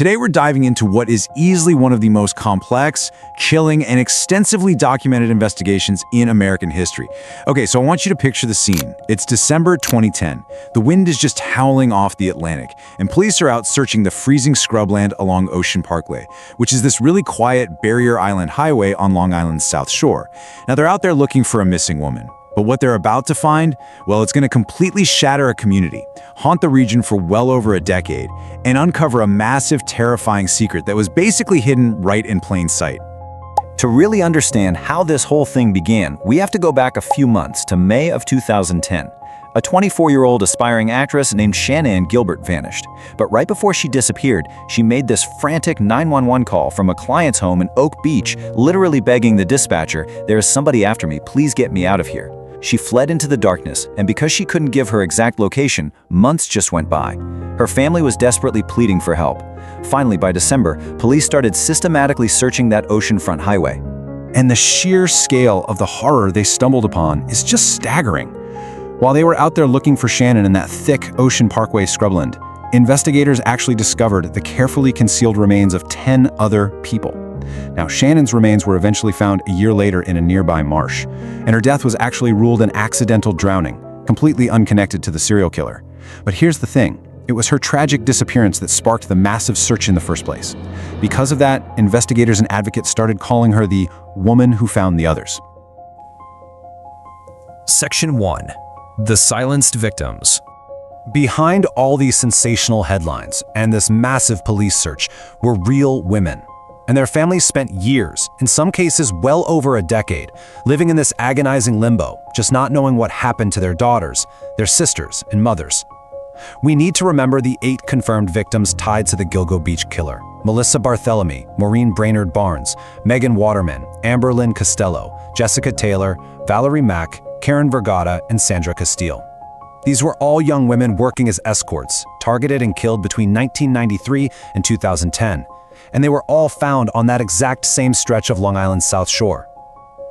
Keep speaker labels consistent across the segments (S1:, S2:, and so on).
S1: Today we're diving into what is easily one of the most complex, chilling, and extensively documented investigations in American history. Okay, so I want you to picture the scene. It's December 2010. The wind is just howling off the Atlantic, and police are out searching the freezing scrubland along Ocean Parkway, which is this really quiet barrier island highway on Long Island's South Shore. Now they're out there looking for a missing woman. But what they're about to find, well, it's going to completely shatter a community, haunt the region for well over a decade, and uncover a massive, terrifying secret that was basically hidden right in plain sight.
S2: To really understand how this whole thing began, we have to go back a few months to May of 2010. A 24-year-old aspiring actress named Shannon Gilbert vanished. But right before she disappeared, she made this frantic 911 call from a client's home in Gilgo Beach, literally begging the dispatcher, "There is somebody after me, please get me out of here." She fled into the darkness, and because she couldn't give her exact location, months just went by. Her family was desperately pleading for help. Finally, by December, police started systematically searching that oceanfront highway.
S1: And the sheer scale of the horror they stumbled upon is just staggering. While they were out there looking for Shannon in that thick Ocean Parkway scrubland, investigators actually discovered the carefully concealed remains of 10 other people. Now, Shannon's remains were eventually found a year later in a nearby marsh, and her death was actually ruled an accidental drowning, completely unconnected to the serial killer. But here's the thing. It was her tragic disappearance that sparked the massive search in the first place. Because of that, investigators and advocates started calling her the woman who found the others.
S3: Section 1. The Silenced Victims.
S1: Behind all these sensational headlines and this massive police search were real women. And their families spent years, in some cases well over a decade, living in this agonizing limbo, just not knowing what happened to their daughters, their sisters, and mothers. We need to remember the 8 confirmed victims tied to the Gilgo Beach killer: Melissa Barthelemy, Maureen Brainerd Barnes, Megan Waterman, Amber Lynn Costello, Jessica Taylor, Valerie Mack, Karen Vergata, and Sandra Castile. These were all young women working as escorts, targeted and killed between 1993 and 2010. And they were all found on that exact same stretch of Long Island's South Shore.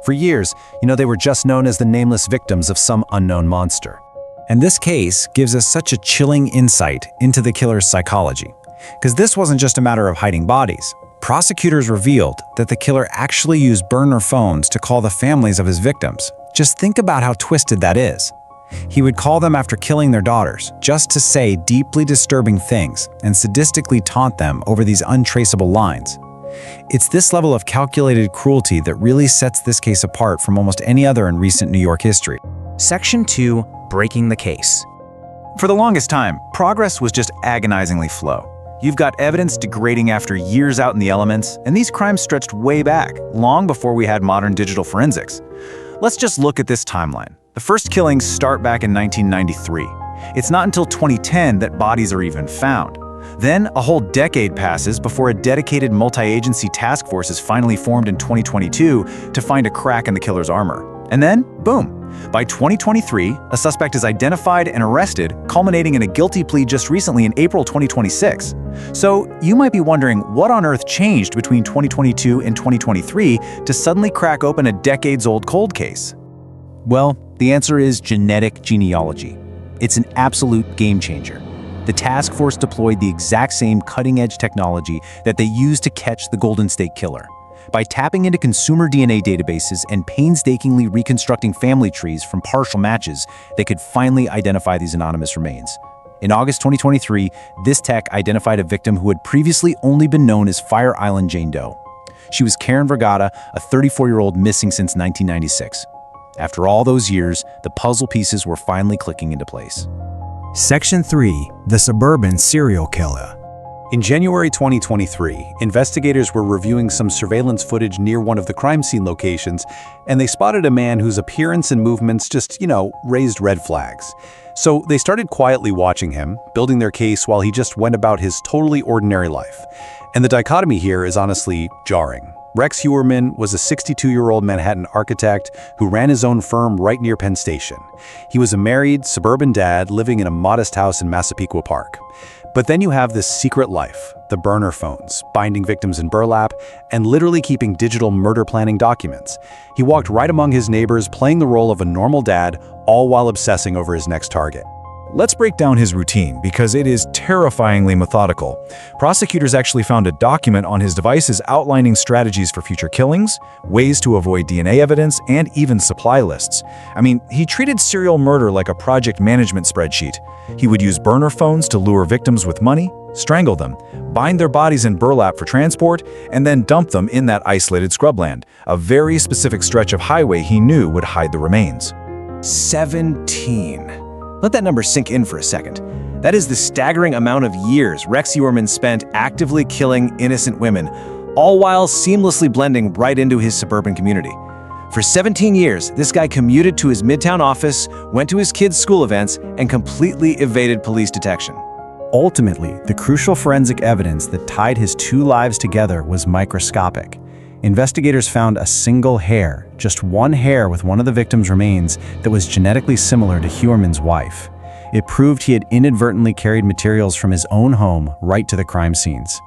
S1: For years, they were just known as the nameless victims of some unknown monster. And this case gives us such a chilling insight into the killer's psychology. Because this wasn't just a matter of hiding bodies. Prosecutors revealed that the killer actually used burner phones to call the families of his victims. Just think about how twisted that is. He would call them after killing their daughters, just to say deeply disturbing things and sadistically taunt them over these untraceable lines. It's this level of calculated cruelty that really sets this case apart from almost any other in recent New York history.
S3: Section 2. Breaking the Case.
S1: For the longest time, progress was just agonizingly slow. You've got evidence degrading after years out in the elements, and these crimes stretched way back, long before we had modern digital forensics. Let's just look at this timeline. The first killings start back in 1993. It's not until 2010 that bodies are even found. Then, a whole decade passes before a dedicated multi-agency task force is finally formed in 2022 to find a crack in the killer's armor. And then, boom! By 2023, a suspect is identified and arrested, culminating in a guilty plea just recently in April 2026. So, you might be wondering what on earth changed between 2022 and 2023 to suddenly crack open a decades-old cold case? Well, the answer is genetic genealogy. It's an absolute game changer. The task force deployed the exact same cutting-edge technology that they used to catch the Golden State Killer. By tapping into consumer DNA databases and painstakingly reconstructing family trees from partial matches, they could finally identify these anonymous remains. In August 2023, this tech identified a victim who had previously only been known as Fire Island Jane Doe. She was Karen Vergata, a 34-year-old missing since 1996. After all those years, the puzzle pieces were finally clicking into place.
S4: Section 3. The Suburban Serial Killer.
S5: In January 2023, investigators were reviewing some surveillance footage near one of the crime scene locations, and they spotted a man whose appearance and movements just, raised red flags. So they started quietly watching him, building their case while he just went about his totally ordinary life. And the dichotomy here is honestly jarring. Rex Heuermann was a 62-year-old Manhattan architect who ran his own firm right near Penn Station. He was a married, suburban dad living in a modest house in Massapequa Park. But then you have this secret life, the burner phones, binding victims in burlap, and literally keeping digital murder planning documents. He walked right among his neighbors, playing the role of a normal dad, all while obsessing over his next target.
S2: Let's break down his routine because it is terrifyingly methodical. Prosecutors actually found a document on his devices outlining strategies for future killings, ways to avoid DNA evidence, and even supply lists. I mean, he treated serial murder like a project management spreadsheet. He would use burner phones to lure victims with money, strangle them, bind their bodies in burlap for transport, and then dump them in that isolated scrubland, a very specific stretch of highway he knew would hide the remains.
S6: 17. Let that number sink in for a second. That is the staggering amount of years Rex Heuermann spent actively killing innocent women, all while seamlessly blending right into his suburban community. For 17 years, this guy commuted to his Midtown office, went to his kids' school events, and completely evaded police detection.
S4: Ultimately, the crucial forensic evidence that tied his two lives together was microscopic. Investigators found a single hair, just one hair with one of the victim's remains, that was genetically similar to Heuermann's wife. It proved he had inadvertently carried materials from his own home right to the crime scenes.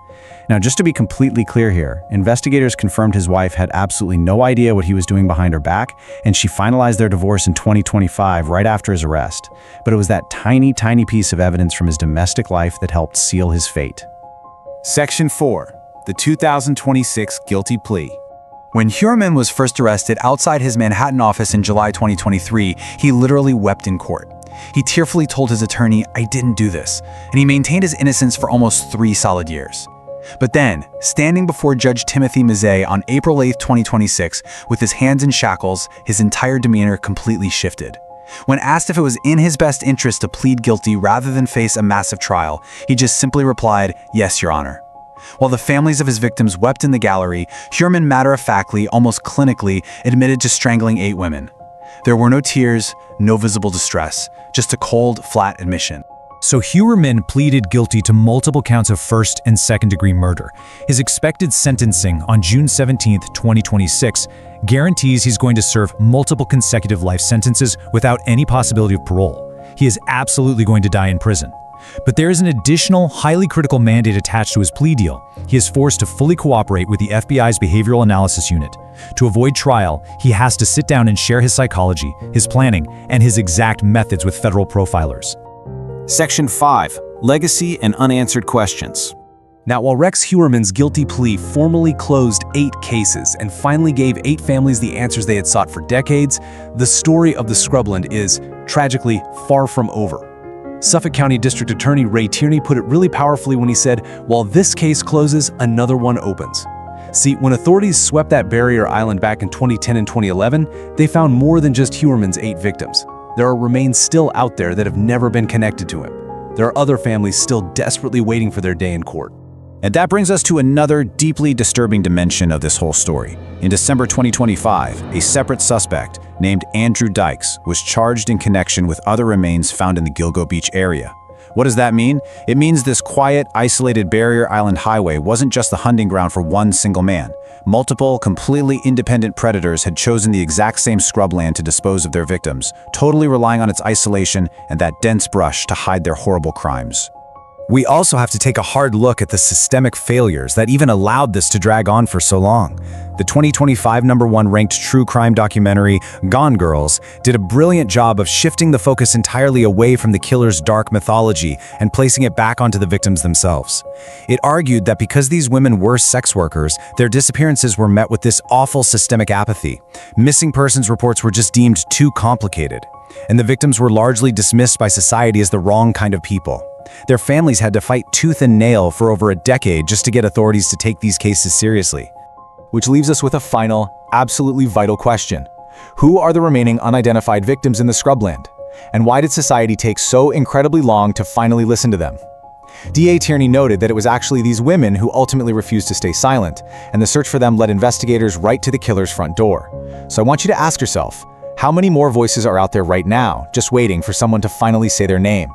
S4: Now, just to be completely clear here, investigators confirmed his wife had absolutely no idea what he was doing behind her back, and she finalized their divorce in 2025 right after his arrest. But it was that tiny piece of evidence from his domestic life that helped seal his fate.
S1: Section 4. The 2026 guilty plea. When Heuermann was first arrested outside his Manhattan office in July 2023, he literally wept in court. He tearfully told his attorney, "I didn't do this," and he maintained his innocence for almost 3 solid years. But then, standing before Judge Timothy Mazzei on April 8, 2026, with his hands in shackles, his entire demeanor completely shifted. When asked if it was in his best interest to plead guilty rather than face a massive trial, he just simply replied, "Yes, Your Honor." While the families of his victims wept in the gallery, Heuermann matter-of-factly, almost clinically, admitted to strangling 8 women. There were no tears, no visible distress, just a cold, flat admission.
S3: So Heuermann pleaded guilty to multiple counts of first and second-degree murder. His expected sentencing on June 17, 2026, guarantees he's going to serve multiple consecutive life sentences without any possibility of parole. He is absolutely going to die in prison. But there is an additional, highly critical mandate attached to his plea deal. He is forced to fully cooperate with the FBI's Behavioral Analysis Unit. To avoid trial, he has to sit down and share his psychology, his planning, and his exact methods with federal profilers.
S2: Section 5. Legacy and unanswered questions.
S6: Now, while Rex Heuermann's guilty plea formally closed 8 cases and finally gave 8 families the answers they had sought for decades, the story of the Scrubland is, tragically, far from over. Suffolk County District Attorney Ray Tierney put it really powerfully when he said, "While this case closes, another one opens." See, when authorities swept that barrier island back in 2010 and 2011, they found more than just Heuermann's 8 victims. There are remains still out there that have never been connected to him. There are other families still desperately waiting for their day in court.
S2: And that brings us to another deeply disturbing dimension of this whole story. In December 2025, a separate suspect named Andrew Dykes was charged in connection with other remains found in the Gilgo Beach area. What does that mean? It means this quiet, isolated barrier island highway wasn't just the hunting ground for one single man. Multiple, completely independent predators had chosen the exact same scrubland to dispose of their victims, totally relying on its isolation and that dense brush to hide their horrible crimes.
S4: We also have to take a hard look at the systemic failures that even allowed this to drag on for so long. The 2025 #1 ranked true crime documentary, Gone Girls, did a brilliant job of shifting the focus entirely away from the killer's dark mythology and placing it back onto the victims themselves. It argued that because these women were sex workers, their disappearances were met with this awful systemic apathy. Missing persons reports were just deemed too complicated, and the victims were largely dismissed by society as the wrong kind of people. Their families had to fight tooth and nail for over a decade just to get authorities to take these cases seriously.
S5: Which leaves us with a final, absolutely vital question. Who are the remaining unidentified victims in the scrubland? And why did society take so incredibly long to finally listen to them? DA Tierney noted that it was actually these women who ultimately refused to stay silent, and the search for them led investigators right to the killer's front door. So I want you to ask yourself, how many more voices are out there right now, just waiting for someone to finally say their name?